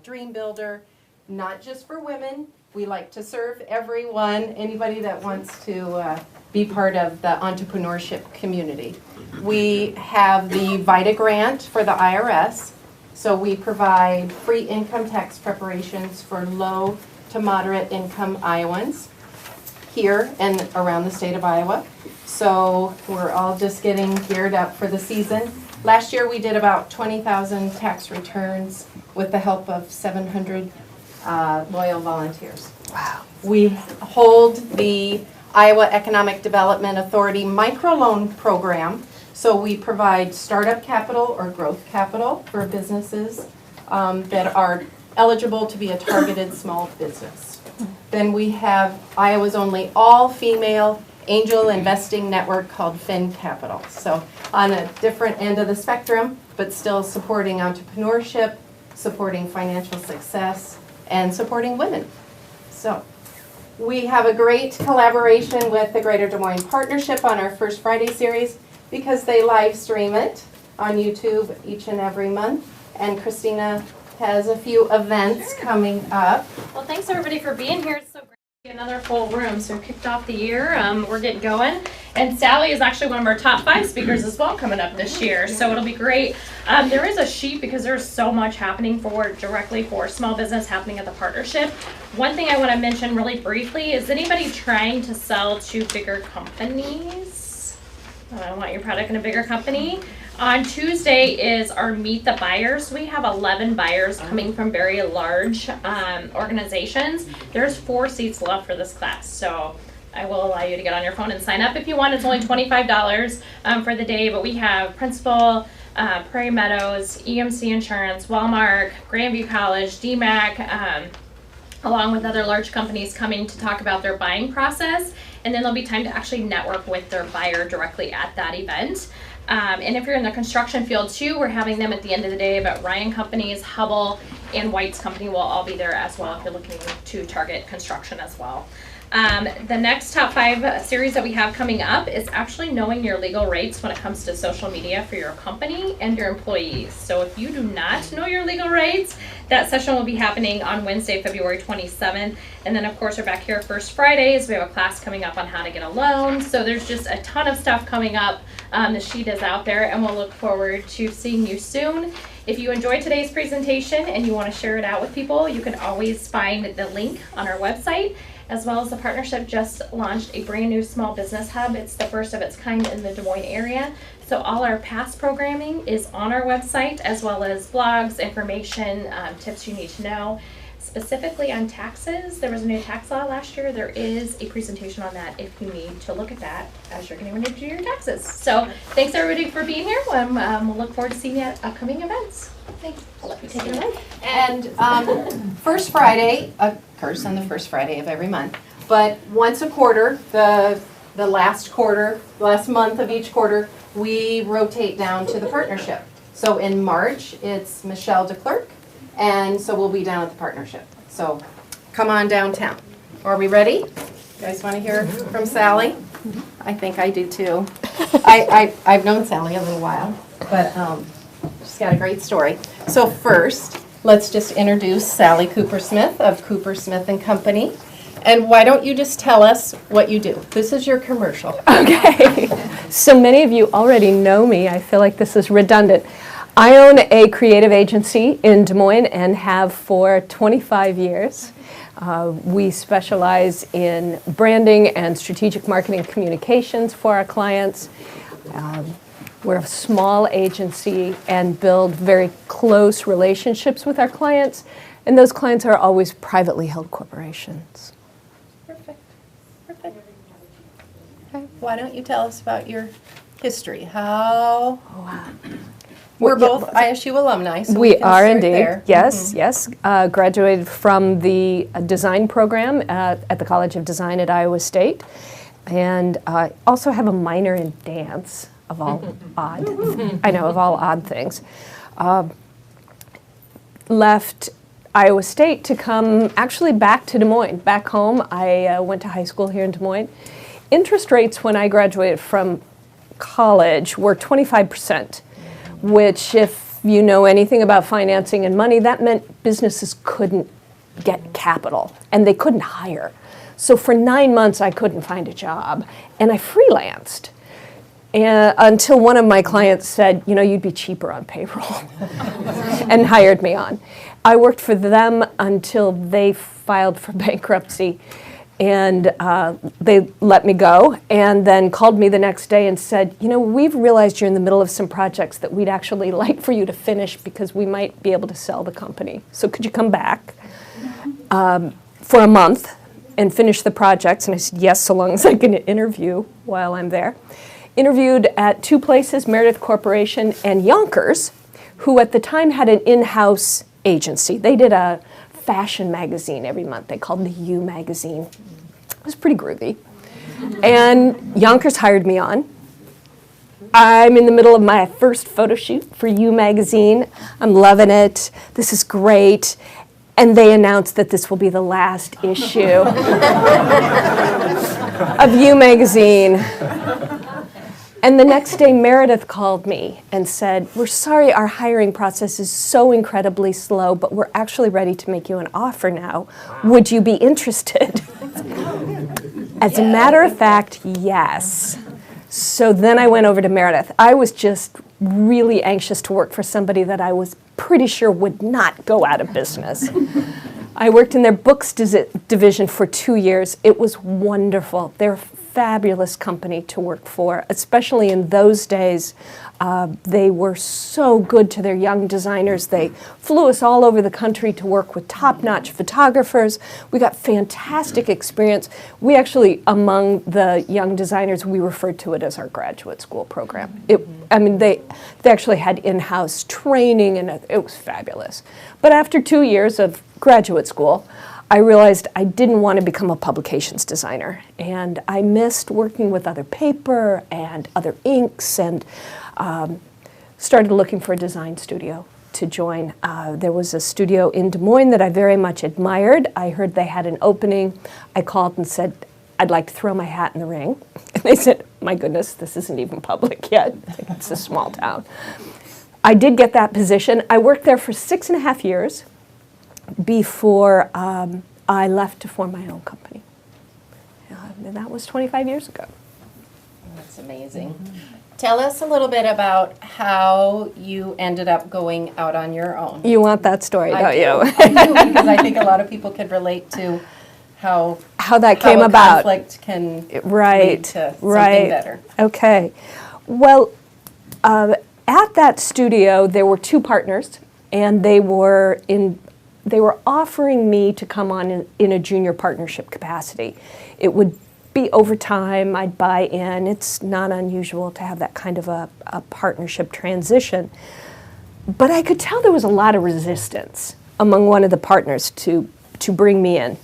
dream builder, not just for women. We like to serve everyone, anybody that wants to be part of the entrepreneurship community. We have the VITA grant for the IRS, so we provide free income tax preparations for low to moderate income Iowans here and around the state of Iowa. So we're all just getting geared up for the season. Last year we did about 20,000 tax returns with the help of 700 loyal volunteers. Wow. We hold the Iowa Economic Development Authority microloan program. So we provide startup capital or growth capital for businesses that are eligible to be a targeted small business. Then we have Iowa's only all-female angel investing network called Fin Capital. So on a different end of the spectrum, but still supporting entrepreneurship, supporting financial success, and supporting women. So we have a great collaboration with the Greater Des Moines Partnership on our First Friday series because they live stream it on YouTube each and every month. And Christina has a few events coming up. Well, thanks everybody for being here. It's so great to see another full room. So we kicked off the year. We're getting going. And Sally is actually one of our top 5 speakers as well coming up this year. So it'll be great. There is a sheet because there's so much happening directly for small business happening at the partnership. One thing I want to mention really briefly is anybody trying to sell to bigger companies? I want your product in a bigger company. On Tuesday is our Meet the Buyers. We have 11 buyers coming from very large organizations. There's 4 seats left for this class, so I will allow you to get on your phone and sign up if you want. It's only $25 for the day, but we have Principal, Prairie Meadows, EMC Insurance, Walmart, Grandview College, DMAC, along with other large companies coming to talk about their buying process. And then there'll be time to actually network with their buyer directly at that event. And if you're in the construction field too, we're having them at the end of the day, but Ryan Companies, Hubble, and White's Company will all be there as well if you're looking to target construction as well. The next top 5 series that we have coming up is actually knowing your legal rights when it comes to social media for your company and your employees. So if you do not know your legal rights, that session will be happening on Wednesday, February 27th. And then of course we're back here first Fridays. We have a class coming up on how to get a loan. So there's just a ton of stuff coming up. The sheet is out there and we'll look forward to seeing you soon. If you enjoyed today's presentation and you want to share it out with people, you can always find the link on our website. As well as the partnership just launched a brand new small business hub. It's the first of its kind in the Des Moines area. So all our past programming is on our website, as well as blogs, information, tips you need to know. Specifically on taxes, there was a new tax law last year. There is a presentation on that if you need to look at that as you're getting ready to do your taxes. So thanks everybody for being here. We'll look forward to seeing you at upcoming events. Thanks. I'll let you take it away. And First Friday occurs on the first Friday of every month, but once a quarter, the last month of each quarter, we rotate down to the partnership. So in March, it's Michelle DeClercq, and so we'll be down at the partnership. So come on downtown. Are we ready? You guys want to hear from Sally? I think I do too. I've known Sally a little while, but she's got a great story. So first, let's just introduce Sally Cooper-Smith of Cooper-Smith and Company. And why don't you just tell us what you do? This is your commercial. Okay. So many of you already know me. I feel like this is redundant. I own a creative agency in Des Moines and have for 25 years. We specialize in branding and strategic marketing communications for our clients. We're a small agency and build very close relationships with our clients, and those clients are always privately held corporations. Perfect. Perfect. Okay. Why don't you tell us about your history? How? Wow. We're both ISU alumni, so we can are start indeed. there. Yes, yes. Graduated from the design program at the College of Design at Iowa State, and also have a minor in dance. Of all odd things. Left Iowa State to come actually back to Des Moines, back home. I went to high school here in Des Moines. Interest rates when I graduated from college were 25%, which if you know anything about financing and money, that meant businesses couldn't get capital and they couldn't hire. So for 9 months, I couldn't find a job, and I freelanced. Until one of my clients said, you know, you'd be cheaper on payroll, and hired me on. I worked for them until they filed for bankruptcy, and they let me go, and then called me the next day and said, you know, we've realized you're in the middle of some projects that we'd actually like for you to finish because we might be able to sell the company. So could you come back for a month and finish the projects? And I said, yes, so long as I can interview while I'm there. Interviewed at 2 places, Meredith Corporation and Yonkers, who at the time had an in-house agency. They did a fashion magazine every month. They called it the You magazine. It was pretty groovy. And Yonkers hired me on. I'm in the middle of my first photo shoot for You magazine. I'm loving it. This is great. And they announced that this will be the last issue of You magazine. And the next day, Meredith called me and said, we're sorry our hiring process is so incredibly slow, but we're actually ready to make you an offer now. Would you be interested? As a matter of fact, yes. So then I went over to Meredith. I was just really anxious to work for somebody that I was pretty sure would not go out of business. I worked in their books division for 2 years. It was wonderful. They're a fabulous company to work for, especially in those days. They were so good to their young designers. They flew us all over the country to work with top-notch photographers. We got fantastic experience. We actually, among the young designers, we referred to it as our graduate school program. They actually had in-house training, and it was fabulous. But after 2 years of graduate school, I realized I didn't want to become a publications designer, and I missed working with other paper and other inks, and started looking for a design studio to join. There was a studio in Des Moines that I very much admired. I heard they had an opening. I called and said, I'd like to throw my hat in the ring. And they said, my goodness, this isn't even public yet. It's a small town. I did get that position. I worked there for 6.5 years before I left to form my own company. And that was 25 years ago. That's amazing. Mm-hmm. Tell us a little bit about how you ended up going out on your own. You want that story, don't you? I do, because I think a lot of people could relate to how that came about. Conflict can lead to something better. Okay. Well, at that studio, there were 2 partners, and they were offering me to come on in a junior partnership capacity. It would be overtime, I'd buy in. It's not unusual to have that kind of a partnership transition. But I could tell there was a lot of resistance among one of the partners to bring me in.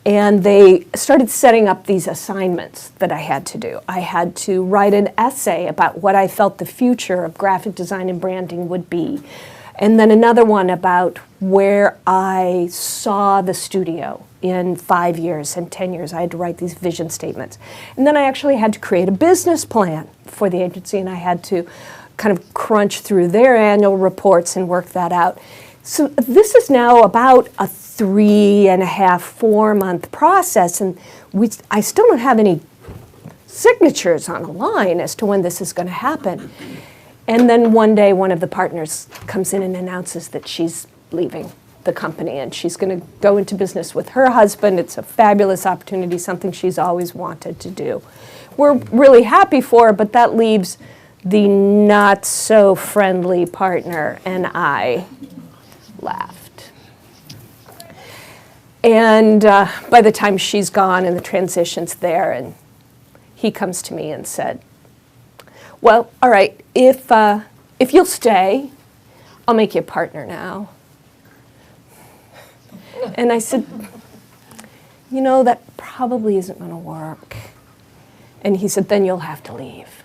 And they started setting up these assignments that I had to do. I had to write an essay about what I felt the future of graphic design and branding would be. And then another one about where I saw the studio in 5 years and 10 years. I had to write these vision statements. And then I actually had to create a business plan for the agency, and I had to kind of crunch through their annual reports and work that out. So this is now about a 3.5, 4 month process, and I still don't have any signatures on a line as to when this is going to happen. And then one day, one of the partners comes in and announces that she's leaving the company and she's going to go into business with her husband. It's a fabulous opportunity, something she's always wanted to do. We're really happy for her, but that leaves the not so friendly partner and I left. And by the time she's gone and the transition's there, and he comes to me and said, well, all right, if you'll stay, I'll make you a partner now. And I said, you know, that probably isn't going to work. And he said, then you'll have to leave.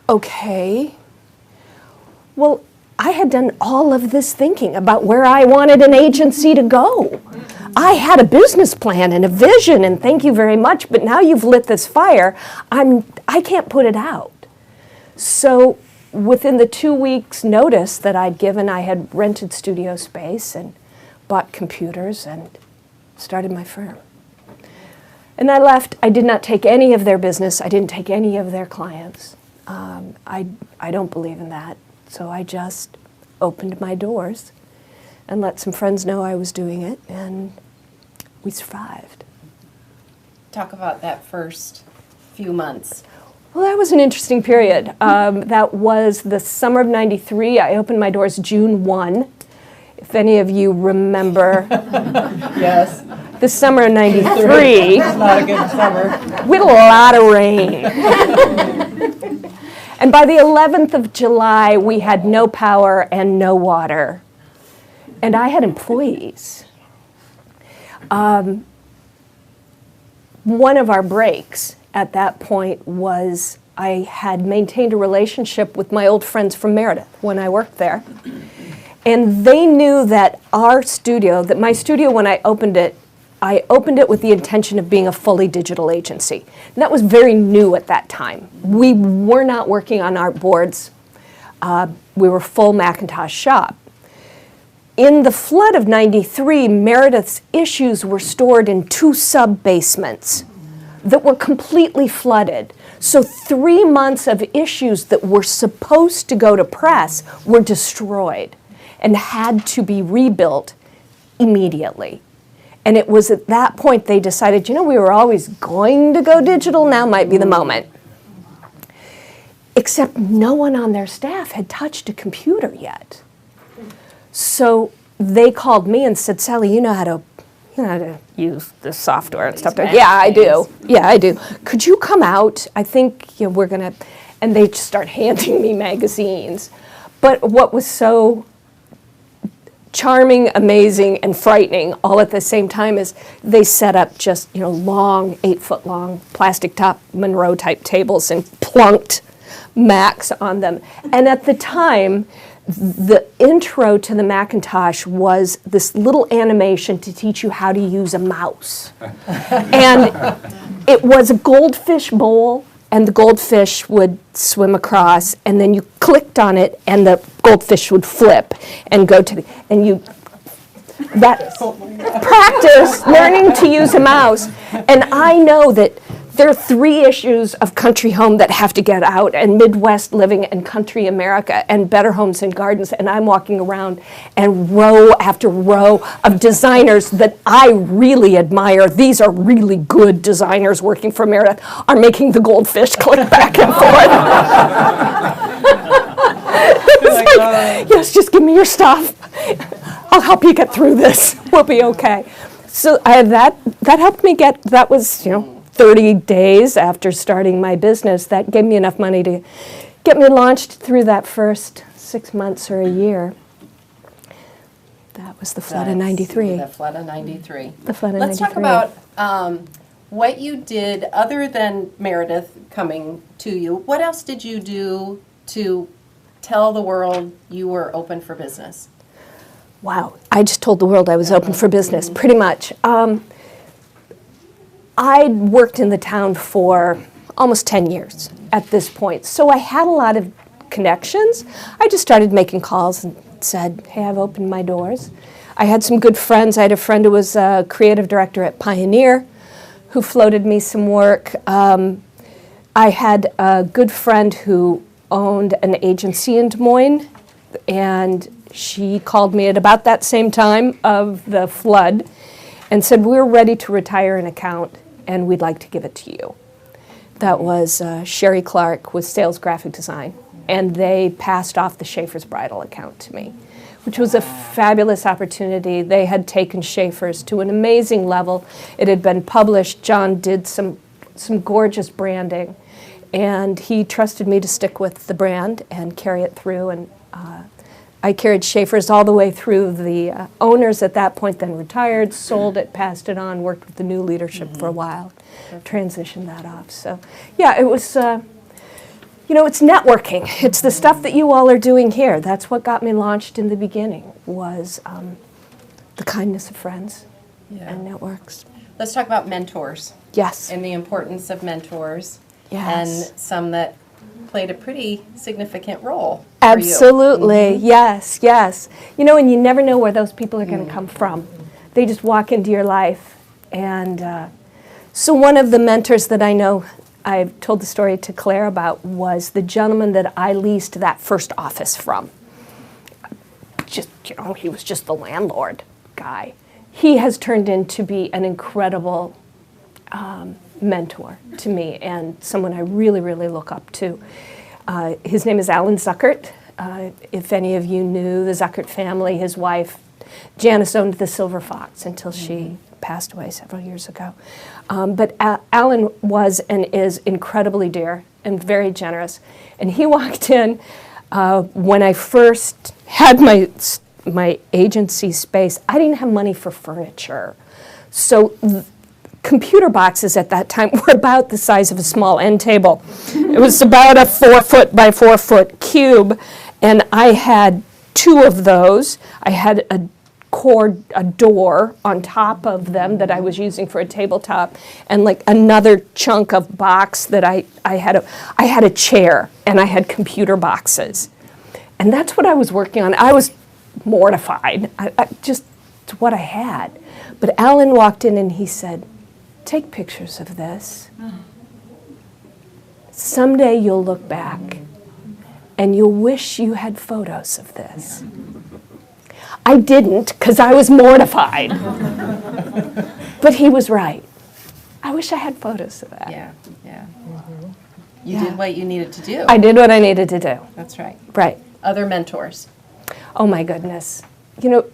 Okay. Well, I had done all of this thinking about where I wanted an agency to go. I had a business plan and a vision, and thank you very much, but now you've lit this fire. I can't put it out. So within the 2 weeks notice that I'd given, I had rented studio space and bought computers and started my firm. And I left. I did not take any of their business. I didn't take any of their clients. I don't believe in that. So I just opened my doors and let some friends know I was doing it, and we survived. Talk about that first few months. Well, that was an interesting period. That was the summer of '93. I opened my doors June 1. If any of you remember Yes. the summer of '93, Not a good summer. we had a lot of rain. And by the 11th of July, we had no power and no water. And I had employees. One of our breaks at that point was I had maintained a relationship with my old friends from Meredith when I worked there. And they knew that our studio, that my studio, when I opened it with the intention of being a fully digital agency. And that was very new at that time. We were not working on art boards. We were full Macintosh shop. In the flood of '93, Meredith's issues were stored in 2 sub-basements that were completely flooded. So 3 months of issues that were supposed to go to press were destroyed and had to be rebuilt immediately. And it was at that point they decided, we were always going to go digital, now might be the moment. Except no one on their staff had touched a computer yet. So they called me and said, Sally, you know how to use this software and stuff. Yeah, I do. Yeah, I do. Could you come out? I think we're going to, and they just start handing me magazines. But what was so charming, amazing, and frightening all at the same time is they set up just, long, 8-foot long plastic top Monroe type tables and plunked Macs on them. And at the time, the intro to the Macintosh was this little animation to teach you how to use a mouse. And it was a goldfish bowl, and the goldfish would swim across, and then you clicked on it, and the goldfish would flip and go to the, and you, that practice learning to use a mouse. And I know that there are 3 issues of Country Home that have to get out, and Midwest Living and Country America and Better Homes and Gardens, and I'm walking around and row after row of designers that I really admire. These are really good designers working for Meredith, are making the goldfish click back and forth. It's like, yes, just give me your stuff. I'll help you get through this. We'll be okay. So I had that helped me get, that was, 30 days after starting my business. That gave me enough money to get me launched through that first 6 months or a year. That was the flood of '93. The flood of '93. The flood of Let's 93. talk about what you did other than Meredith coming to you. What else did you do to tell the world you were open for business? Wow, I just told the world I was open for business, pretty much. I'd worked in the town for almost 10 years at this point, so I had a lot of connections. I just started making calls and said, hey, I've opened my doors. I had some good friends. I had a friend who was a creative director at Pioneer who floated me some work. I had a good friend who owned an agency in Des Moines, and she called me at about that same time of the flood and said, we're ready to retire an account, and we'd like to give it to you. That was Sherry Clark with Sales Graphic Design, and they passed off the Schaefer's Bridal account to me, which was a fabulous opportunity. They had taken Schaefer's to an amazing level. It had been published. John did some gorgeous branding, and he trusted me to stick with the brand and carry it through, and I carried Schaefer's all the way through. The owners at that point then retired, sold it, passed it on, worked with the new leadership for a while, transitioned that off. So, yeah, it was, it's networking. It's the stuff that you all are doing here. That's what got me launched in the beginning, was the kindness of friends and networks. Let's talk about mentors. Yes. And the importance of mentors. Yes. And some that played a pretty significant role for you. Absolutely, yes, yes. You know, and you never know where those people are going to come from. They just walk into your life. And so one of the mentors that I know, I've told the story to Claire about, was the gentleman that I leased that first office from. Just, you know, he was just the landlord guy. He has turned into be an incredible mentor to me and someone I really, really look up to. His name is Alan Zuckert. If any of you knew the Zuckert family, his wife, Janice, owned the Silver Fox until she passed away several years ago. But Alan was and is incredibly dear and very generous. And he walked in when I first had my agency space. I didn't have money for furniture. So computer boxes at that time were about the size of a small end table. It was about a 4 foot by 4 foot cube, and I had 2 of those. I had a door on top of them that I was using for a tabletop, and like another chunk of box that I had a chair, and I had computer boxes. And that's what I was working on. I was mortified. I just, it's what I had. But Alan walked in and he said, "Take pictures of this. Someday you'll look back and you'll wish you had photos of this." I didn't, because I was mortified. But he was right. I wish I had photos of that. Yeah, yeah. You did what you needed to do. I did what I needed to do. That's right. Right. Other mentors. Oh my goodness. You know,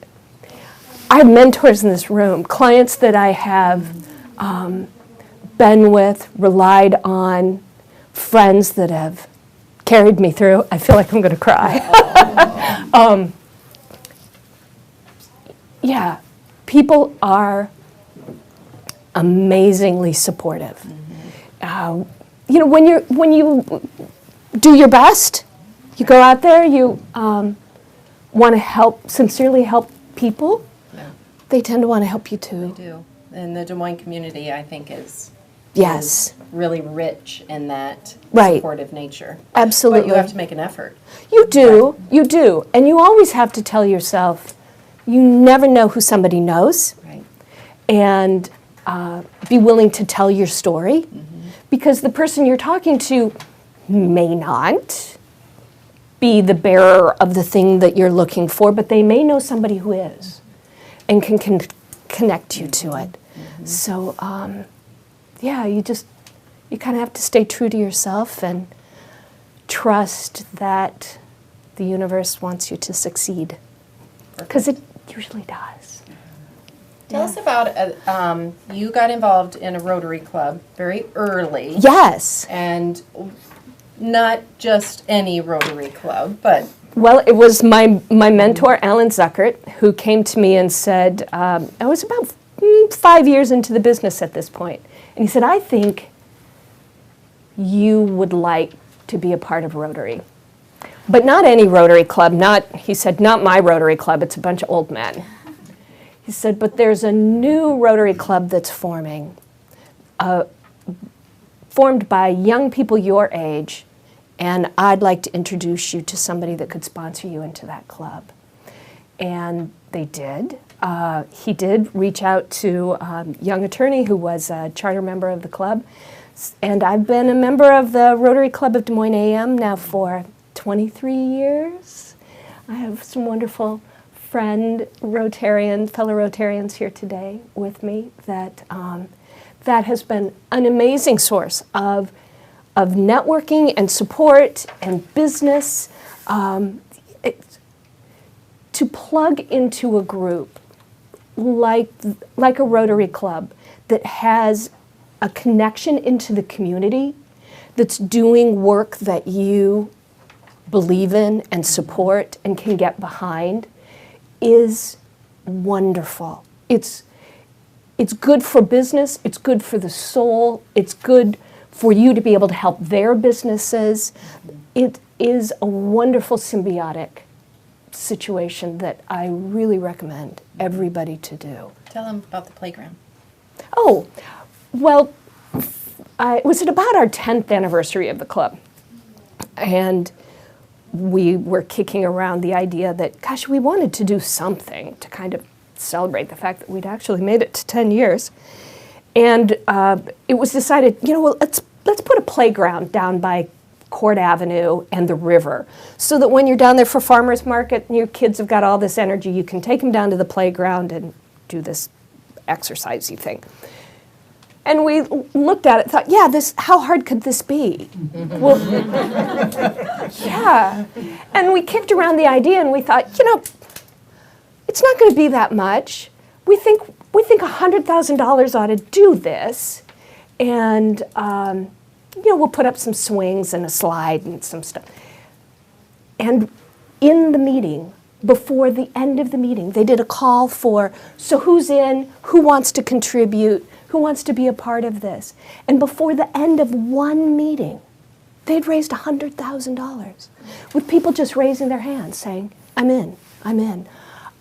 I have mentors in this room, clients that I have been with, relied on, friends that have carried me through. I feel like I'm going to cry. Yeah, people are amazingly supportive. You know, when you do your best, you go out there, you want to help, sincerely help people, they tend to want to help you too. They do. And the Des Moines community, I think, is really rich in that supportive nature. Absolutely. But you have to make an effort. You do, you do. And you always have to tell yourself, you never know who somebody knows. Right. And be willing to tell your story. Because the person you're talking to may not be the bearer of the thing that you're looking for, but they may know somebody who is and can connect you to it. So, yeah, you kind of have to stay true to yourself and trust that the universe wants you to succeed. Because it usually does. Tell us about, you got involved in a Rotary Club very early. Yes. And not just any Rotary Club, but... Well, it was my mentor, Alan Zuckert, who came to me and said, I was about 5 years into the business at this point, and he said, "I think you would like to be a part of Rotary. But not any Rotary Club, he said, not my Rotary Club, it's a bunch of old men." He said, "But there's a new Rotary Club that's forming, formed by young people your age, and I'd like to introduce you to somebody that could sponsor you into that club." And they did. He did reach out to a young attorney who was a charter member of the club. And I've been a member of the Rotary Club of Des Moines AM now for 23 years. I have some wonderful fellow Rotarians here today with me that has been an amazing source of networking and support and business. To plug into a group like a Rotary Club that has a connection into the community, that's doing work that you believe in and support and can get behind, is wonderful. It's good for business, it's good for the soul, it's good for you to be able to help their businesses. It is a wonderful symbiotic situation that I really recommend everybody to do. Tell them about the playground. Oh, well, it was at about our 10th anniversary of the club. And we were kicking around the idea that, gosh, we wanted to do something to kind of celebrate the fact that we'd actually made it to 10 years. And it was decided, well, let's put a playground down by Court Avenue and the river, so that when you're down there for farmer's market and your kids have got all this energy, you can take them down to the playground and do this exercisey thing. And we looked at it and thought, yeah, how hard could this be? Well, yeah. And we kicked around the idea and we thought, it's not going to be that much. We think $100,000 ought to do this. And, we'll put up some swings and a slide and some stuff. And in the meeting, before the end of the meeting, they did a call for, so who's in, who wants to contribute, who wants to be a part of this? And before the end of one meeting, they'd raised $100,000 with people just raising their hands saying, I'm in, I'm in.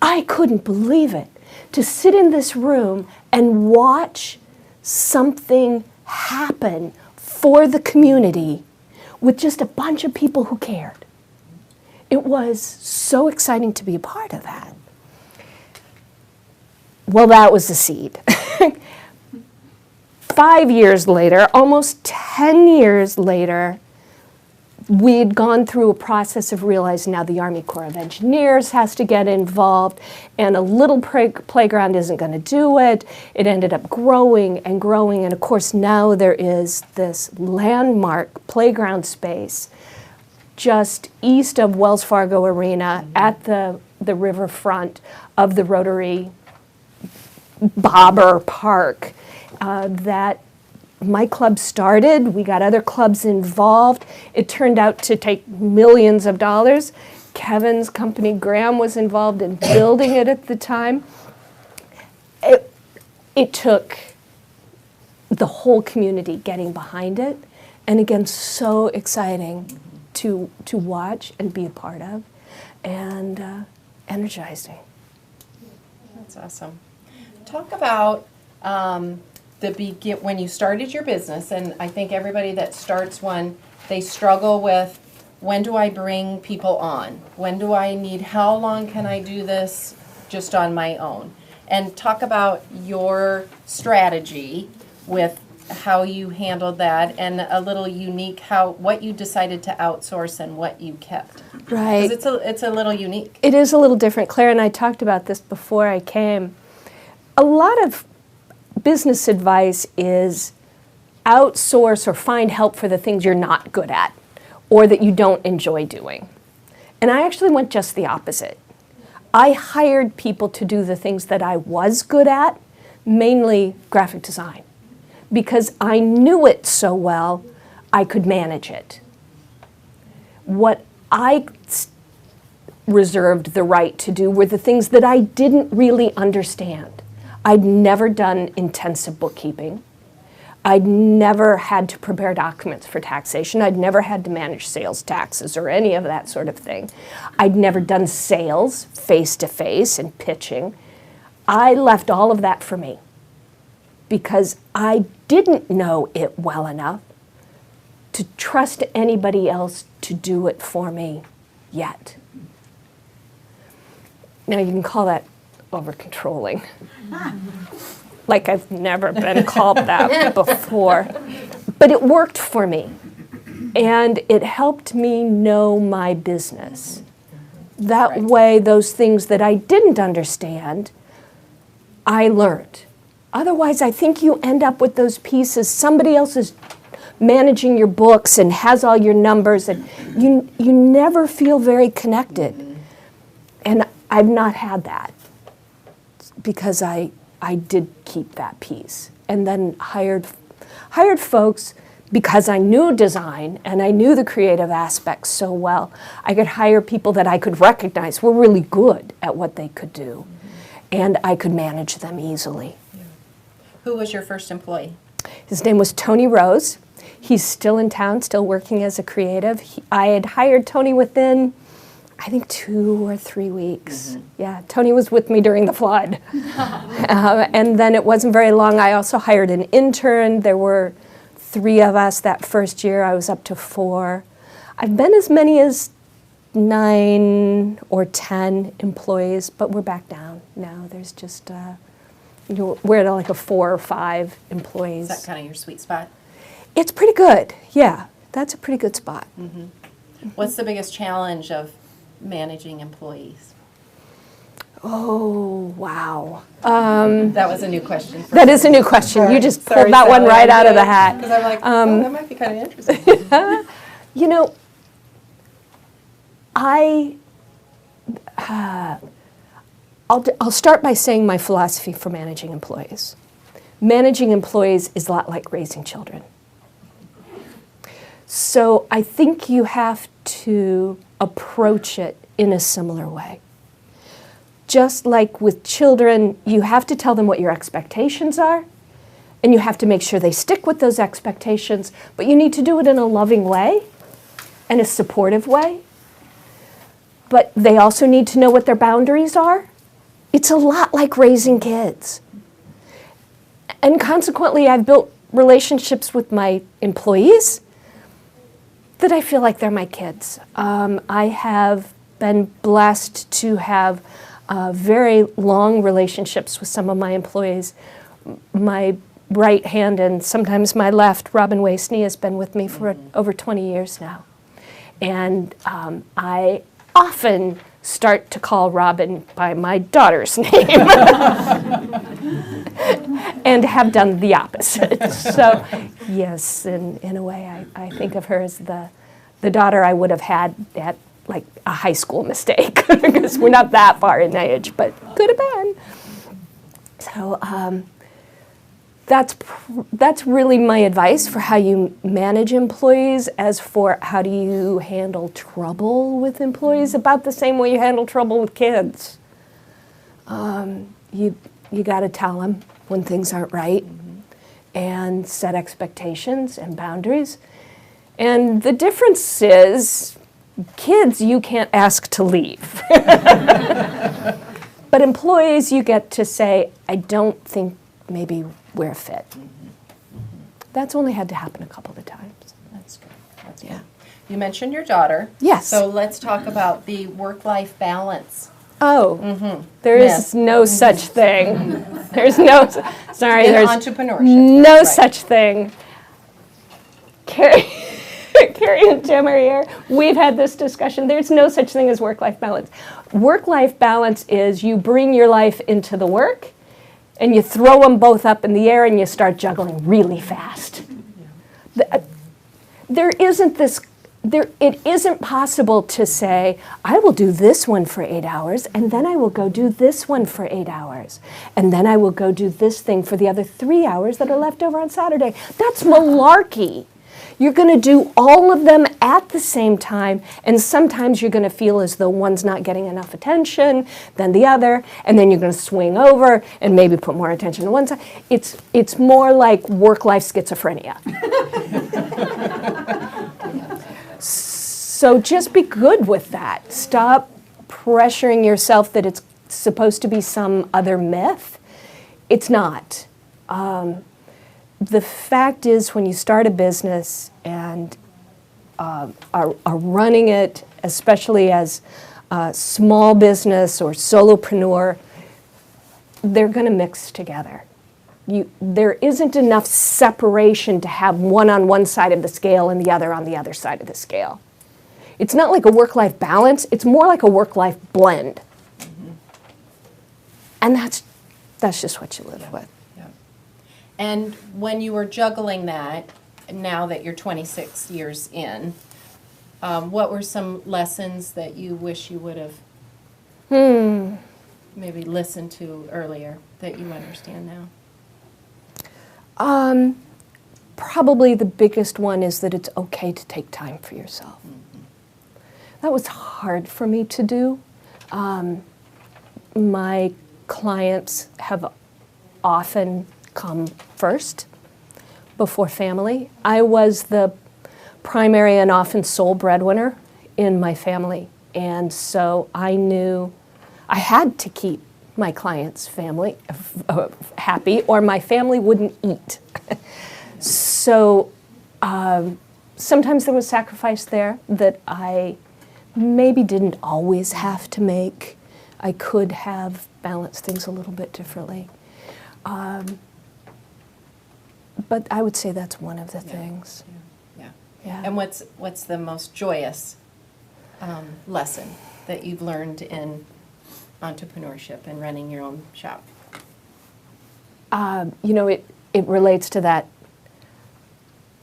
I couldn't believe it, to sit in this room and watch something happen for the community with just a bunch of people who cared. It was so exciting to be a part of that. Well, that was the seed. 5 years later, almost 10 years later, we'd gone through a process of realizing now the Army Corps of Engineers has to get involved, and a little playground isn't going to do it. It ended up growing and growing, and of course now there is this landmark playground space just east of Wells Fargo Arena at the riverfront of the Rotary Bobber Park that my club started. We got other clubs involved. It turned out to take millions of dollars. Kevin's company, Graham, was involved in building it at the time. It took the whole community getting behind it. And again, so exciting to watch and be a part of, and energizing. That's awesome. Talk about when you started your business, and I think everybody that starts one, they struggle with, when do I bring people on? When do I need, how long can I do this just on my own? And talk about your strategy with how you handled that, and a little unique what you decided to outsource and what you kept. Right. Because it's a little unique. It is a little different. Claire and I talked about this before I came. A lot of business advice is outsource or find help for the things you're not good at or that you don't enjoy doing. And I actually went just the opposite. I hired people to do the things that I was good at, mainly graphic design, because I knew it so well, I could manage it. What I reserved the right to do were the things that I didn't really understand. I'd never done intensive bookkeeping. I'd never had to prepare documents for taxation. I'd never had to manage sales taxes or any of that sort of thing. I'd never done sales face-to-face and pitching. I left all of that for me because I didn't know it well enough to trust anybody else to do it for me yet. Now you can call that over-controlling. Like I've never been called that before. But it worked for me. And it helped me know my business. That way, those things that I didn't understand, I learned. Otherwise, I think you end up with those pieces. Somebody else is managing your books and has all your numbers, and you never feel very connected. And I've not had that because I did keep that piece, and then hired folks because I knew design and I knew the creative aspects so well. I could hire people that I could recognize were really good at what they could do, and I could manage them easily. Yeah. Who was your first employee? His name was Tony Rose. He's still in town, still working as a creative. I had hired Tony within, I think, 2 or 3 weeks. Mm-hmm. Yeah, Tony was with me during the flood. And then it wasn't very long. I also hired an intern. There were 3 of us that first year. I was up to 4. I've been as many as 9 or 10 employees, but we're back down now. There's just, we're at like a 4 or 5 employees. Is that kind of your sweet spot? It's pretty good, yeah. That's a pretty good spot. What's the biggest challenge of managing employees? Oh, wow. That was a new question. That is a new question. Sorry. You just Sorry, pulled that one Sally, right I out of did. the hat. Because I'm like, oh, that might be kind of interesting. You know, I'll start by saying my philosophy for managing employees. Managing employees is a lot like raising children. So I think you have to approach it in a similar way. Just like with children, you have to tell them what your expectations are, and you have to make sure they stick with those expectations, but you need to do it in a loving way and a supportive way. But they also need to know what their boundaries are. It's a lot like raising kids. And consequently, I've built relationships with my employees that I feel like they're my kids. I have been blessed to have very long relationships with some of my employees. My right hand and sometimes my left, Robin Wasney, has been with me for over 20 years now. And I often start to call Robin by my daughter's name and have done the opposite. So yes, in a way, I think of her as the daughter I would have had at like a high school mistake, because we're not that far in age, but could have been. So that's really my advice for how you manage employees. As for how do you handle trouble with employees, about the same way you handle trouble with kids. You got to tell them when things aren't right, and set expectations and boundaries. And the difference is, kids you can't ask to leave. But employees, you get to say, I don't think maybe we're a fit. That's only had to happen a couple of times. That's good. That's good. You mentioned your daughter. Yes. So let's talk about the work-life balance. Oh, there is Myth. no such thing. There's no, sorry, In there's entrepreneurship. no Right. such thing. Carrie and Tim are here. We've had this discussion. There's no such thing as work-life balance. Work-life balance is you bring your life into the work, and you throw them both up in the air, and you start juggling really fast. It isn't possible to say, I will do this one for 8 hours, and then I will go do this one for 8 hours, and then I will go do this thing for the other 3 hours that are left over on Saturday. That's malarkey. You're going to do all of them at the same time, and sometimes you're going to feel as though one's not getting enough attention than the other, and then you're going to swing over and maybe put more attention to one side. It's more like work-life schizophrenia. So just be good with that. Stop pressuring yourself that it's supposed to be some other myth. It's not. The fact is, when you start a business and are running it, especially as a small business or solopreneur, they're going to mix together. There isn't enough separation to have one on one side of the scale and the other on the other side of the scale. It's not like a work-life balance. It's more like a work-life blend. And that's just what you live with. And when you were juggling that, now that you're 26 years in, what were some lessons that you wish you would have maybe listened to earlier that you understand now? Probably the biggest one is that it's okay to take time for yourself. That was hard for me to do. My clients have often come first before family. I was the primary and often sole breadwinner in my family, and so I knew I had to keep my clients' family happy, or my family wouldn't eat. So sometimes there was sacrifice there that I maybe didn't always have to make. I could have balanced things a little bit differently. But I would say that's one of the things. Yeah. Yeah. And what's the most joyous lesson that you've learned in entrepreneurship and running your own shop? You know, it relates to that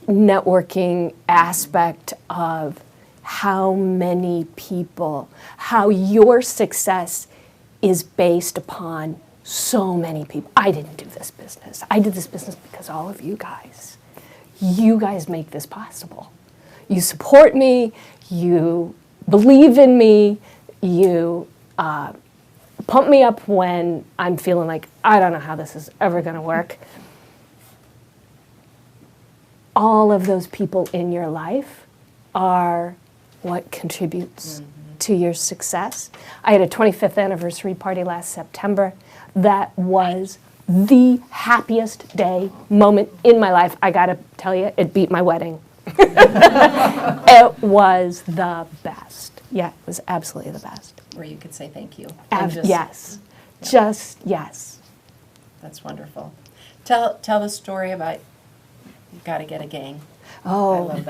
networking aspect of how many people, how your success is based upon so many people. I didn't do this business. I did this business because all of you guys make this possible. You support me, you believe in me, you pump me up when I'm feeling like, I don't know how this is ever gonna work. All of those people in your life are what contributes to your success. I had a 25th anniversary party last September. That was the happiest day moment in my life. I gotta tell you, it beat my wedding. It was the best. Yeah, it was absolutely the best. Where you could say thank you. Yes, just yes. That's wonderful. Tell the story about you've got to get a gang. Oh. I love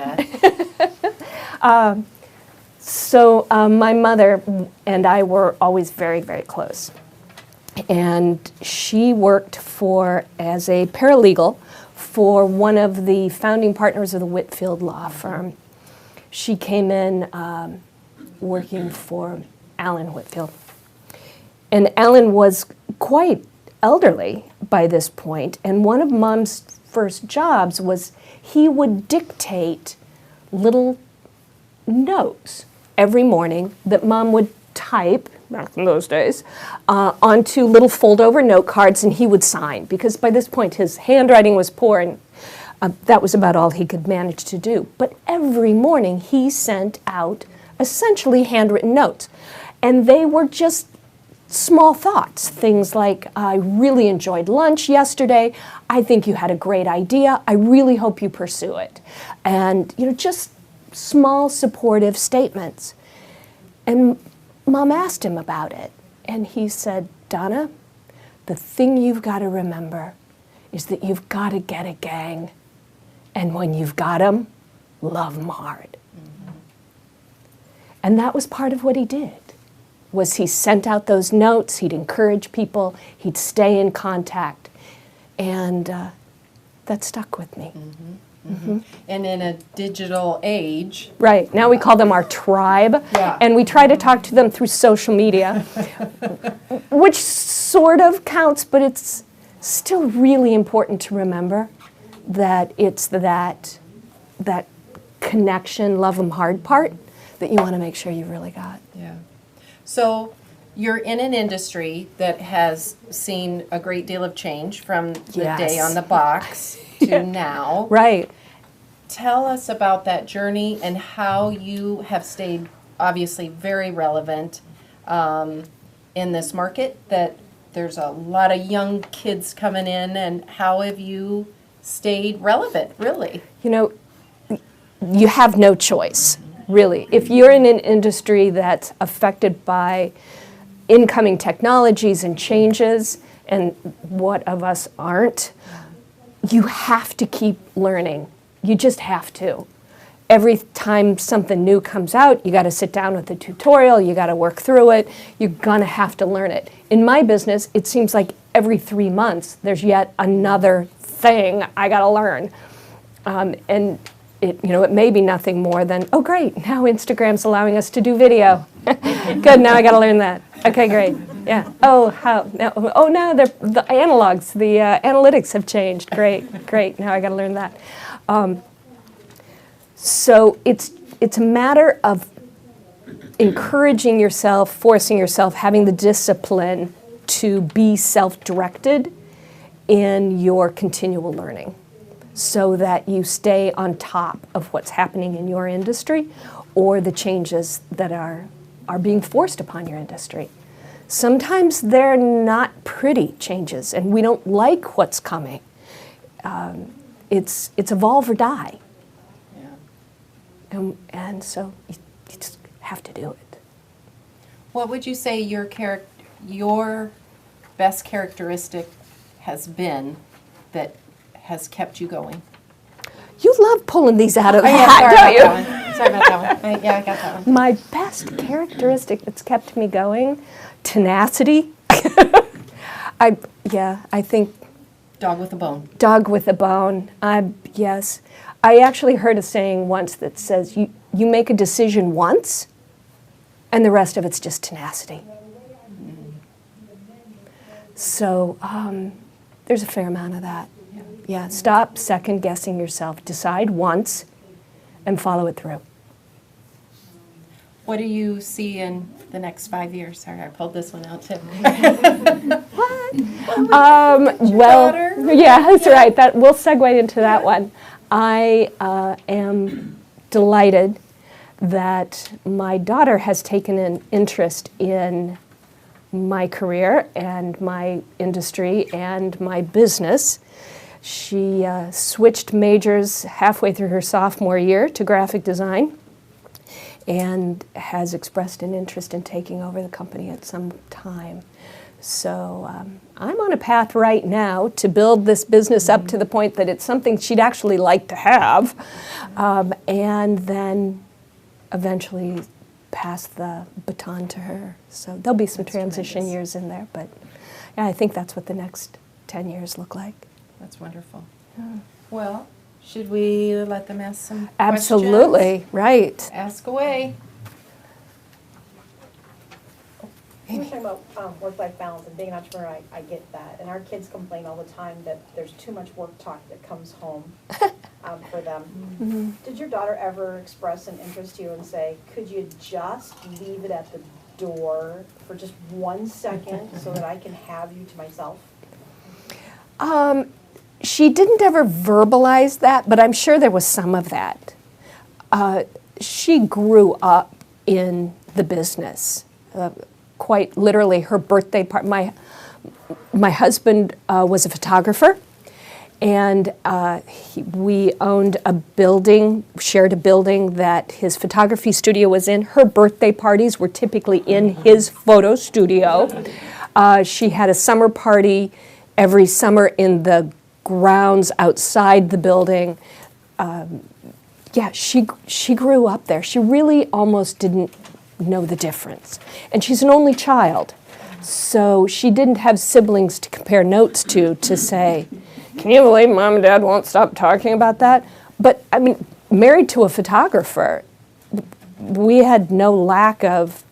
that. So my mother and I were always very, very close. And she worked as a paralegal for one of the founding partners of the Whitfield law firm. She came in working for Alan Whitfield. And Alan was quite elderly by this point, and one of Mom's first jobs was he would dictate little notes every morning that Mom would type, back in those days, onto little fold-over note cards, and he would sign, because by this point his handwriting was poor, and that was about all he could manage to do. But every morning he sent out essentially handwritten notes, and they were just small thoughts, things like, I really enjoyed lunch yesterday, I think you had a great idea, I really hope you pursue it. And, you know, just small supportive statements. And Mom asked him about it, and he said, Donna, the thing you've got to remember is that you've got to get a gang, and when you've got them, love them hard. And that was part of what he did. Was he sent out those notes, he'd encourage people, he'd stay in contact, and that stuck with me. And in a digital age. Right, now we call them our tribe, Yeah. and we try to talk to them through social media, which sort of counts, but it's still really important to remember that it's that connection, love them hard part that you want to make sure you really got. Yeah. So you're in an industry that has seen a great deal of change from the Yes. day on the box to now. Right. Tell us about that journey and how you have stayed obviously very relevant in this market, that there's a lot of young kids coming in, and how have you stayed relevant, really? You know, you have no choice, really. If you're in an industry that's affected by incoming technologies and changes, and what of us aren't, you have to keep learning. You just have to. Every time something new comes out, you got to sit down with the tutorial, you got to work through it, you're going to have to learn it. In my business, it seems like every 3 months there's yet another thing I got to learn. And it may be nothing more than, oh great, now Instagram's allowing us to do video. Good, now I got to learn that. Okay, great. Yeah. Oh, how? Now, oh, now the analogs, the analytics have changed. Great. Now I got to learn that. So it's a matter of encouraging yourself, forcing yourself, having the discipline to be self-directed in your continual learning, so that you stay on top of what's happening in your industry or the changes that are being forced upon your industry. Sometimes they're not pretty changes, and we don't like what's coming. It's evolve or die. And so you just have to do it. What would you say your best characteristic has been that has kept you going? You love pulling these out of the Oh, yeah, hat, sorry don't you? about that one. Sorry about that one. Yeah, I got that one. My best characteristic that's kept me going, tenacity. I think Dog with a bone. dog with a bone. Yes. I actually heard a saying once that says you make a decision once and the rest of it's just tenacity. So there's a fair amount of that. Yeah, stop second guessing yourself. Decide once and follow it through. What do you see in the next 5 years? Sorry, I pulled this one out too. Well, daughter? yeah, that's right. We'll segue into that one. I am delighted that my daughter has taken an interest in my career and my industry and my business. She switched majors halfway through her sophomore year to graphic design and has expressed an interest in taking over the company at some time. So I'm on a path right now to build this business up to the point that it's something she'd actually like to have, and then eventually pass the baton to her. So there'll be some transition tremendous. years in there, but yeah, I think that's what the next 10 years look like. That's wonderful. Well, should we let them ask some Absolutely, right. questions? Ask away. You were talking about work-life balance and being an entrepreneur, I get that. And our kids complain all the time that there's too much work talk that comes home for them. Mm-hmm. Did your daughter ever express an interest to you and say, could you just leave it at the door for just 1 second so that I can have you to myself? She didn't ever verbalize that, but I'm sure there was some of that. She grew up in the business. Quite literally, her birthday party. My husband was a photographer, and we owned a building, shared a building that his photography studio was in. Her birthday parties were typically in his photo studio. She had a summer party every summer in the grounds outside the building. Yeah, she grew up there. She really almost didn't know the difference. And she's an only child, so she didn't have siblings to compare notes to say, can you believe Mom and Dad won't stop talking about that? But I mean, married to a photographer, we had no lack of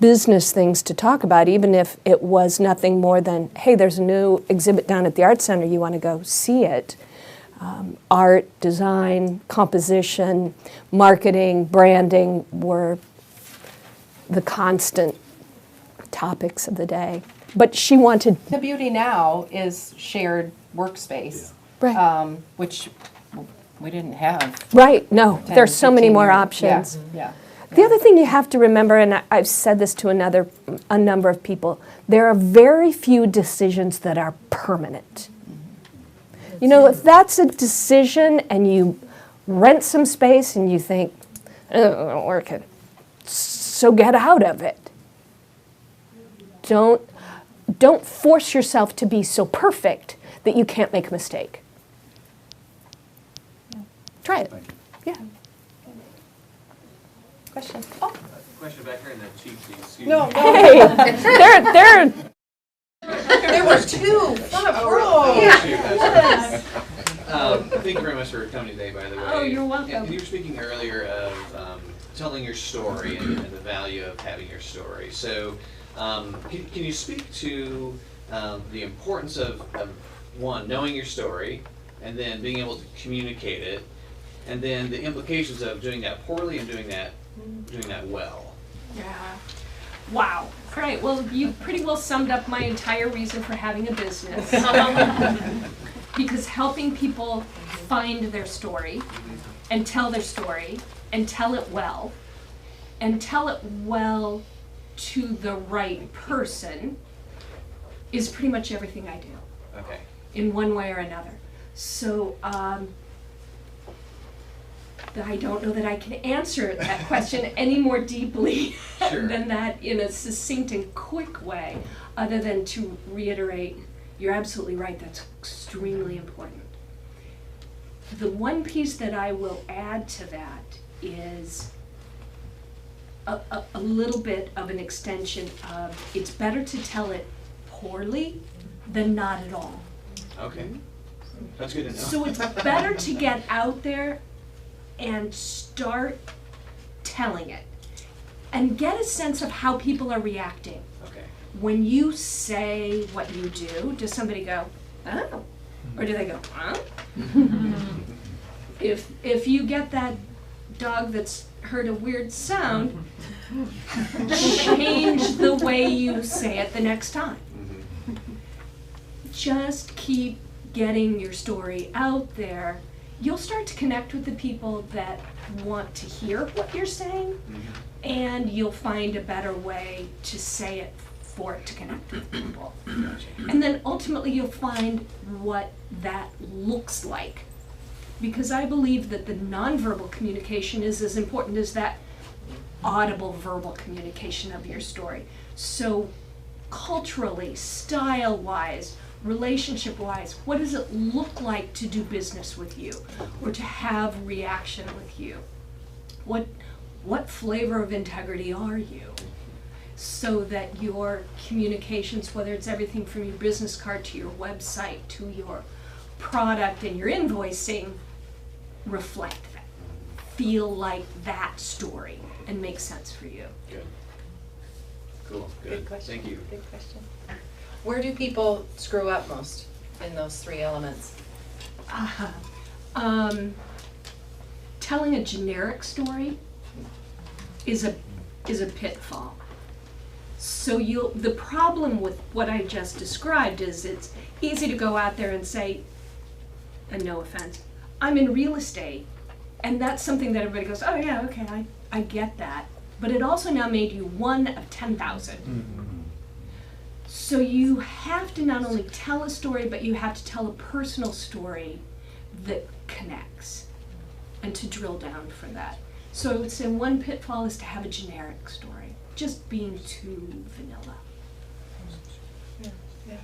business things to talk about, even if it was nothing more than, hey, there's a new exhibit down at the Art Center, you want to go see it. Art, design, composition, marketing, branding were the constant topics of the day. But she wanted... The beauty now is shared workspace, Right. Which we didn't have. Right, no, 10, there's so many 15 more years. options. Yeah. The other thing you have to remember, and I've said this to a number of people, there are very few decisions that are permanent. You know, if that's a decision and you rent some space and you think, oh, it won't work, so get out of it. Don't force yourself to be so perfect that you can't make a mistake. Try it. Yeah. Question? Oh, Question back here in the cheap seat. Excuse no, me. no. Hey, they're There were two. Thank you very much for coming today, by the way. Oh, you're welcome. And you were speaking earlier of telling your story and the value of having your story. So, can you speak to the importance of one, knowing your story, and then being able to communicate it, and then the implications of doing that poorly and doing that well? Yeah. Wow. Great. Well, you pretty well summed up my entire reason for having a business. Because helping people find their story and tell their story and tell it well to the right person is pretty much everything I do Okay. in one way or another. So that I don't know that I can answer that question any more deeply Sure. than that in a succinct and quick way, other than to reiterate, you're absolutely right, that's extremely important. The one piece that I will add to that is a little bit of an extension of, it's better to tell it poorly than not at all. Okay. That's good to know. So it's better to get out there and start telling it and get a sense of how people are reacting. Okay. When you say what you do, does somebody go, oh? Or do they go, huh? If you get that dog that's heard a weird sound, change the way you say it the next time. Just keep getting your story out there. You'll start to connect with the people that want to hear what you're saying, and you'll find a better way to say it for it to connect with people. And then ultimately you'll find what that looks like. Because I believe that the nonverbal communication is as important as that audible verbal communication of your story. So culturally, style-wise, relationship-wise, what does it look like to do business with you or to have reaction with you? What flavor of integrity are you? So that your communications, whether it's everything from your business card to your website to your product and your invoicing, reflect that. Feel like that story and make sense for you. Good. Cool. Good. question. Thank you. Good question. Where do people screw up most in those three elements? Telling a generic story is a pitfall. So the problem with what I just described is it's easy to go out there and say, and no offense, I'm in real estate, and that's something that everybody goes, oh yeah, okay, I get that. But it also now made you one of 10,000. So you have to not only tell a story, but you have to tell a personal story that connects, and to drill down for that. So I would say one pitfall is to have a generic story, just being too vanilla. Yeah.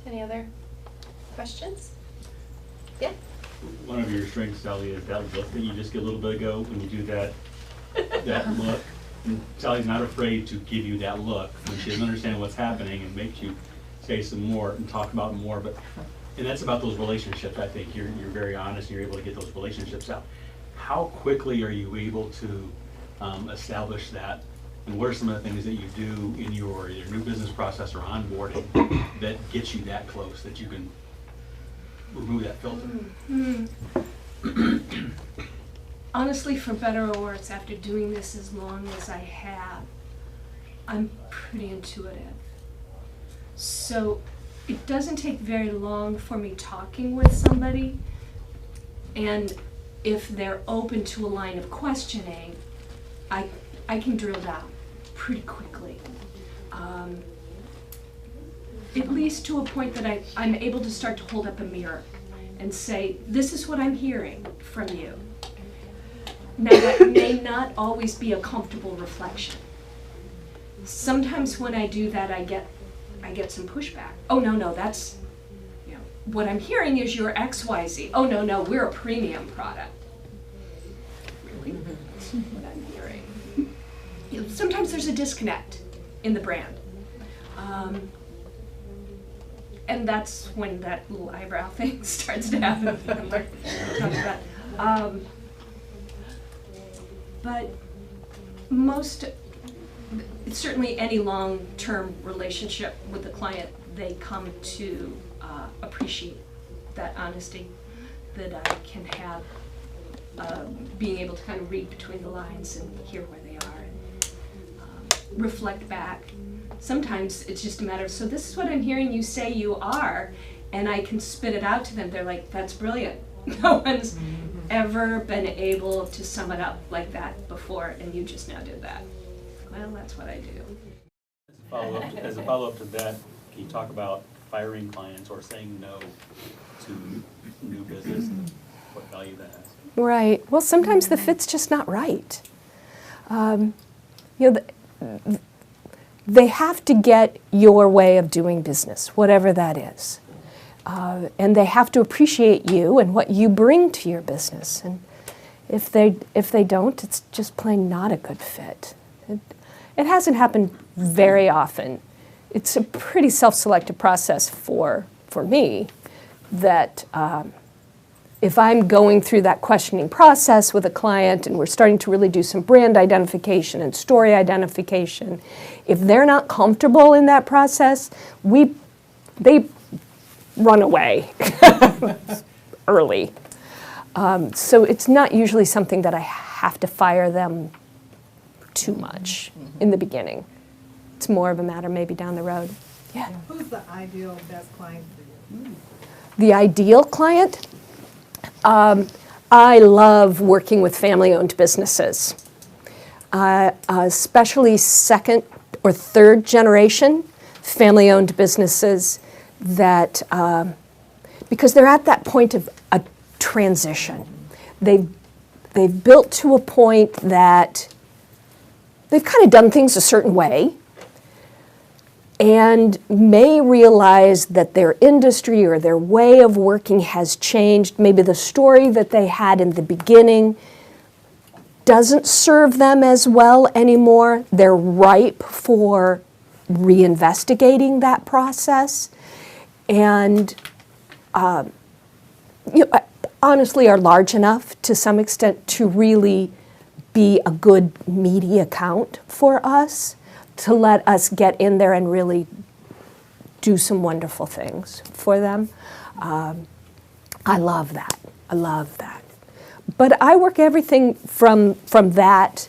Any other questions? Yeah? One of your strengths, Sally, is that look that you just get a little bit ago when you do that look. And Sally's not afraid to give you that look when she doesn't understand what's happening and makes you say some more and talk about more. And that's about those relationships. I think you're very honest and you're able to get those relationships out. How quickly are you able to establish that? And what are some of the things that you do in your either new business process or onboarding that gets you that close, that you can remove that filter? Honestly, for better or worse, after doing this as long as I have, I'm pretty intuitive. So it doesn't take very long for me talking with somebody, and if they're open to a line of questioning, I can drill down pretty quickly. At least to a point that I'm able to start to hold up a mirror and say, this is what I'm hearing from you. Now, that may not always be a comfortable reflection. Sometimes when I do that, I get some pushback. Oh, no, that's, what I'm hearing is your XYZ. Oh, no, we're a premium product. Really? That's what I'm hearing. Sometimes there's a disconnect in the brand. And that's when that little eyebrow thing starts to happen. I'm like, talking about. But certainly any long-term relationship with the client, they come to appreciate that honesty that I can have, being able to kind of read between the lines and hear where they are and reflect back. Sometimes it's just a matter of, so this is what I'm hearing you say you are, and I can spit it out to them. They're like, that's brilliant. No one's ever been able to sum it up like that before, and you just now did that. Well, that's what I do. As a follow-up to that, can you talk about firing clients or saying no to new business and what value that has? Right. Well, sometimes the fit's just not right. You know, they have to get your way of doing business, whatever that is. And they have to appreciate you and what you bring to your business. And if they don't, it's just plain not a good fit. It hasn't happened very often. It's a pretty self-selective process for me that if I'm going through that questioning process with a client and we're starting to really do some brand identification and story identification, if they're not comfortable in that process, they run away early. So it's not usually something that I have to fire them too much in the beginning. It's more of a matter maybe down the road. Yeah. Who's the ideal best client for you? The ideal client? I love working with family-owned businesses, especially second or third generation family-owned businesses that, because they're at that point of a transition. They've built to a point that they've kind of done things a certain way and may realize that their industry or their way of working has changed. Maybe the story that they had in the beginning doesn't serve them as well anymore. They're ripe for reinvestigating that process and honestly are large enough to some extent to really be a good media account for us, to let us get in there and really do some wonderful things for them. I love that. I love that. But I work everything from that.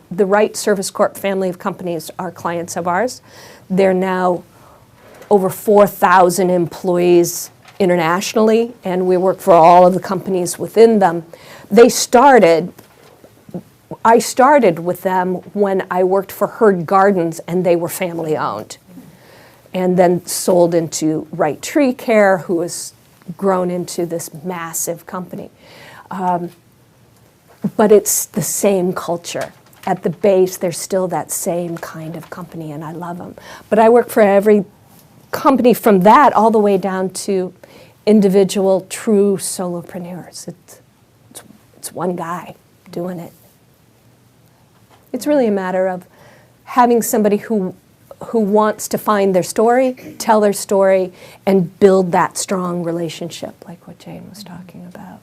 The Wright Service Corp family of companies are clients of ours. They're now over 4,000 employees internationally, and we work for all of the companies within them. I started with them when I worked for Herd Gardens, and they were family owned. And then sold into Wright Tree Care, who has grown into this massive company. But it's the same culture. At the base, they're still that same kind of company, and I love them. But I work for every company from that all the way down to individual, true solopreneurs. It's one guy doing it. It's really a matter of having somebody who wants to find their story, tell their story, and build that strong relationship, like what Jane was talking about.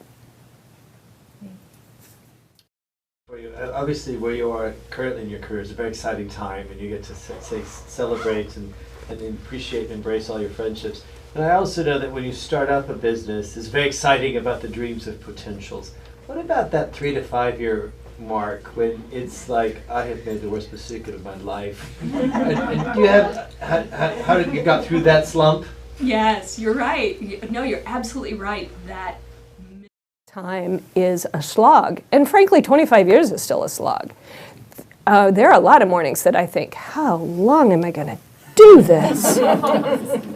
Obviously, where you are currently in your career is a very exciting time, and you get to celebrate and appreciate and embrace all your friendships. And I also know that when you start up a business, it's very exciting about the dreams of potentials. What about that 3 to 5 year mark when it's like, I have made the worst mistake of my life? and do you have, how did you got through that slump? Yes, you're right. No, you're absolutely right. That time is a slog. And frankly, 25 years is still a slog. There are a lot of mornings that I think, how long am I going to do this?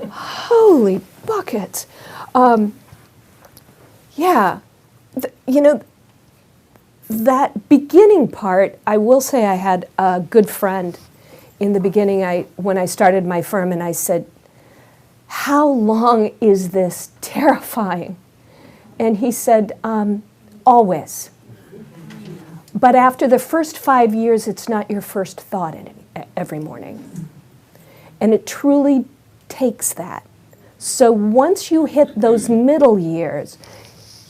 Holy buckets. That beginning part, I will say I had a good friend in the beginning when I started my firm, and I said, how long is this terrifying? And he said, always. But after the first 5 years, it's not your first thought every morning. And it truly takes that. So once you hit those middle years,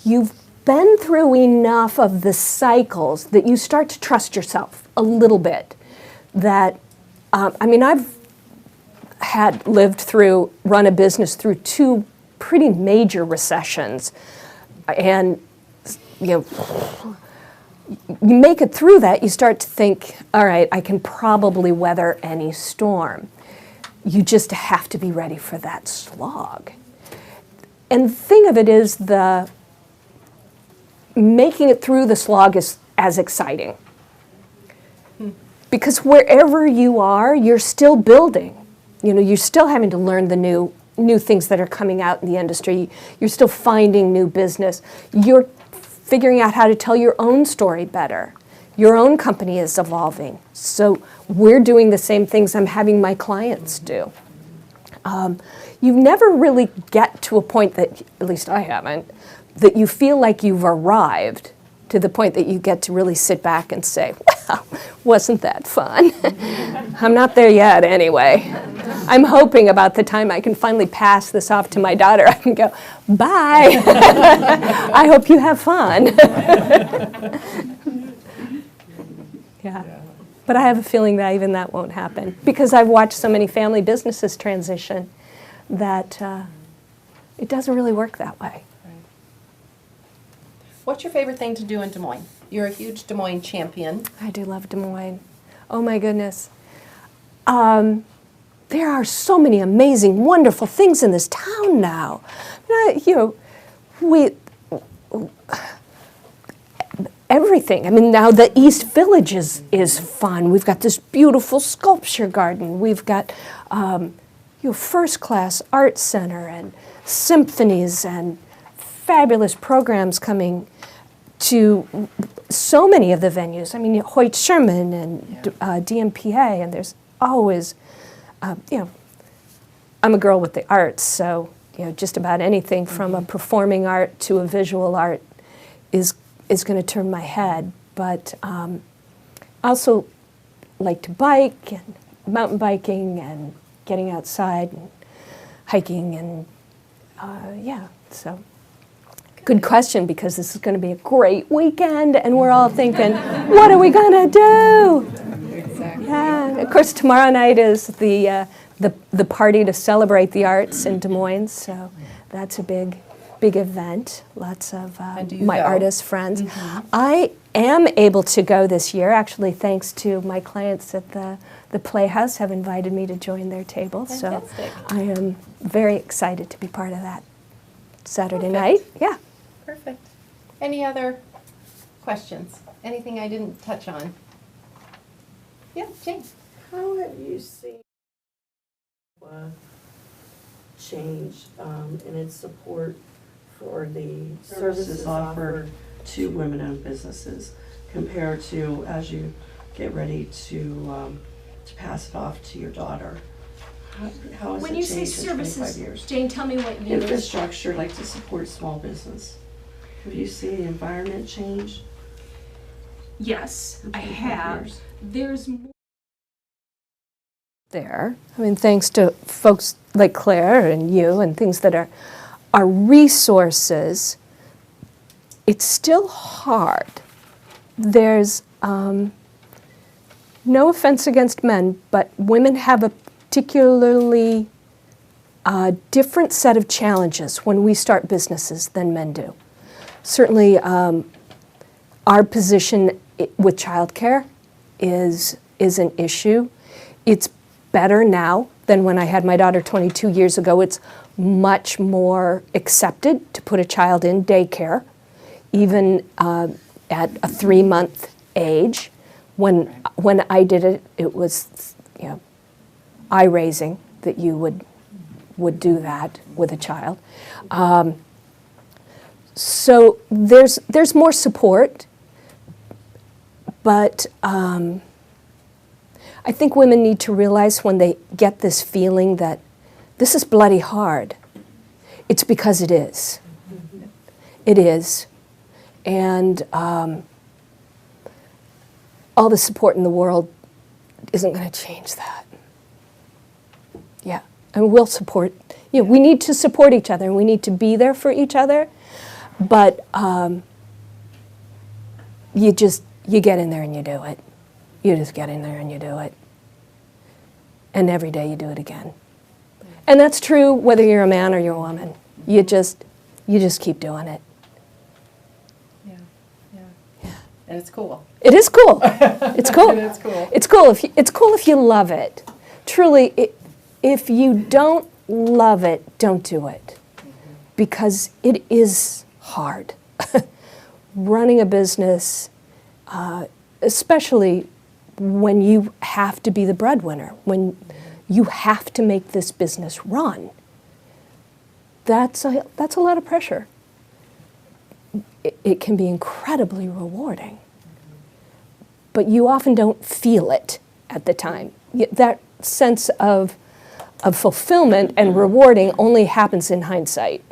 you've been through enough of the cycles that you start to trust yourself a little bit. That, I've run a business through 2 pretty major recessions. And, you make it through that, you start to think, all right, I can probably weather any storm. You just have to be ready for that slog. And the thing of it is, making it through the slog is as exciting. Because wherever you are, you're still building. You're still having to learn the new things that are coming out in the industry. You're still finding new business. You're figuring out how to tell your own story better. Your own company is evolving. So we're doing the same things I'm having my clients do. You never really get to a point that, at least I haven't, that you feel like you've arrived to the point that you get to really sit back and say, well, wasn't that fun? I'm not there yet anyway. I'm hoping about the time I can finally pass this off to my daughter, I can go, bye. I hope you have fun. Yeah. But I have a feeling that even that won't happen because I've watched so many family businesses transition that it doesn't really work that way. What's your favorite thing to do in Des Moines? You're a huge Des Moines champion. I do love Des Moines. Oh my goodness. There are so many amazing, wonderful things in this town now. Everything. I mean, now the East Village is fun. We've got this beautiful sculpture garden. We've got first-class art center and symphonies and fabulous programs coming to so many of the venues. I mean, Hoyt Sherman and DMPA, and there's always, I'm a girl with the arts, so just about anything from a performing art to a visual art is going to turn my head. But I also like to bike and mountain biking and getting outside and hiking and so. Good question, because this is going to be a great weekend, and we're all thinking, what are we going to do? Exactly. Yeah. Of course, tomorrow night is the party to celebrate the arts in Des Moines, so that's a big event. Lots of my artist friends. Mm-hmm. I am able to go this year, actually, thanks to my clients at the Playhouse have invited me to join their table. Fantastic. So I am very excited to be part of that Saturday night. Yeah. Perfect. Any other questions? Anything I didn't touch on? Yeah, Jane. How have you seen change in its support for the services offered to women-owned businesses compared to as you get ready to pass it off to your daughter? How has When it you say changed in 25 services, years? Jane, tell me what you Infrastructure, like to support small business. Have you seen the environment change? Yes, in I 25 have. years? There's more. There. I mean, thanks to folks like Claire and you and things that are resources, it's still hard. There's no offense against men, but women have a particularly different set of challenges when we start businesses than men do. Certainly, our position with childcare is an issue. It's better now than when I had my daughter 22 years ago. It's much more accepted to put a child in daycare, even at a 3-month age. When I did it, it was eye-raising that you would do that with a child. So there's more support, but I think women need to realize when they get this feeling that this is bloody hard, it's because it is. It is. And all the support in the world isn't going to change that. Yeah, and we'll support, we need to support each other and we need to be there for each other, but you get in there and you do it. You just get in there and you do it. And every day you do it again. And that's true whether you're a man or you're a woman. You just keep doing it. Yeah. And it's cool. It is cool. It's cool. It's cool. It's cool if you love it. Truly, if you don't love it, don't do it. Because it is hard. Running a business, especially when you have to be the breadwinner, when you have to make this business run, that's a lot of pressure. it can be incredibly rewarding. But you often don't feel it at the time. That sense of fulfillment and rewarding only happens in hindsight.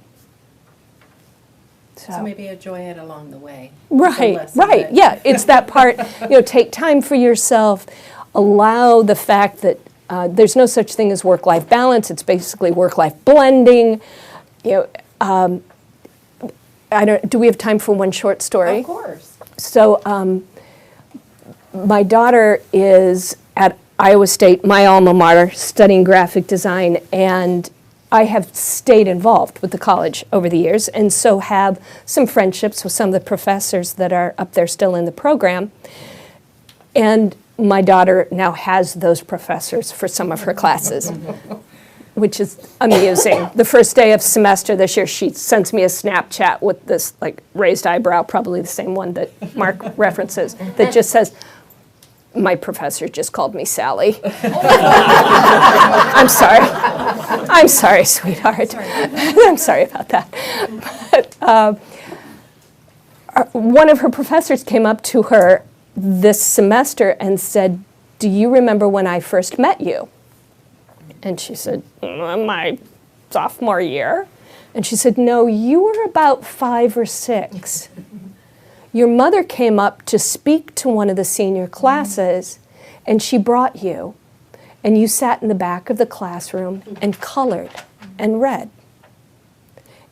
So maybe enjoy it along the way. Right, right, yeah. It's that part, take time for yourself, allow the fact that there's no such thing as work-life balance. It's basically work-life blending. Do we have time for one short story? Of course. So my daughter is at Iowa State, my alma mater, studying graphic design, and I have stayed involved with the college over the years, and so have some friendships with some of the professors that are up there still in the program. And my daughter now has those professors for some of her classes, which is amusing. The first day of semester this year, she sends me a Snapchat with this raised eyebrow, probably the same one that Mark references, that just says, "My professor just called me Sally." I'm sorry. I'm sorry, sweetheart. I'm sorry about that. But one of her professors came up to her this semester and said, "Do you remember when I first met you?" And she said, "My sophomore year." And she said, "No, you were about 5 or 6. Your mother came up to speak to one of the senior classes, and she brought you, and you sat in the back of the classroom and colored and read.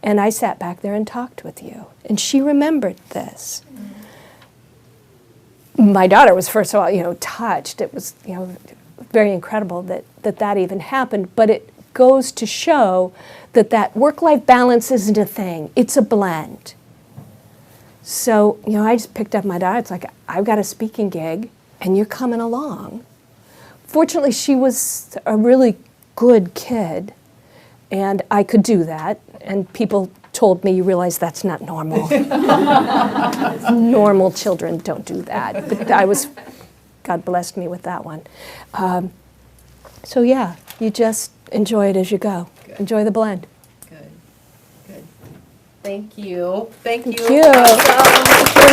And I sat back there and talked with you." And she remembered this. My daughter was, first of all, touched. It was, very incredible that even happened. But it goes to show that work-life balance isn't a thing. It's a blend. So, I just picked up my daughter. It's like, I've got a speaking gig, and you're coming along. Fortunately, she was a really good kid, and I could do that. And people told me, "You realize that's not normal." Normal children don't do that. But God blessed me with that one. So yeah, you just enjoy it as you go. Good. Enjoy the blend. Good, good. Thank you. Thank you. Thank you.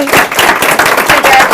Congratulations.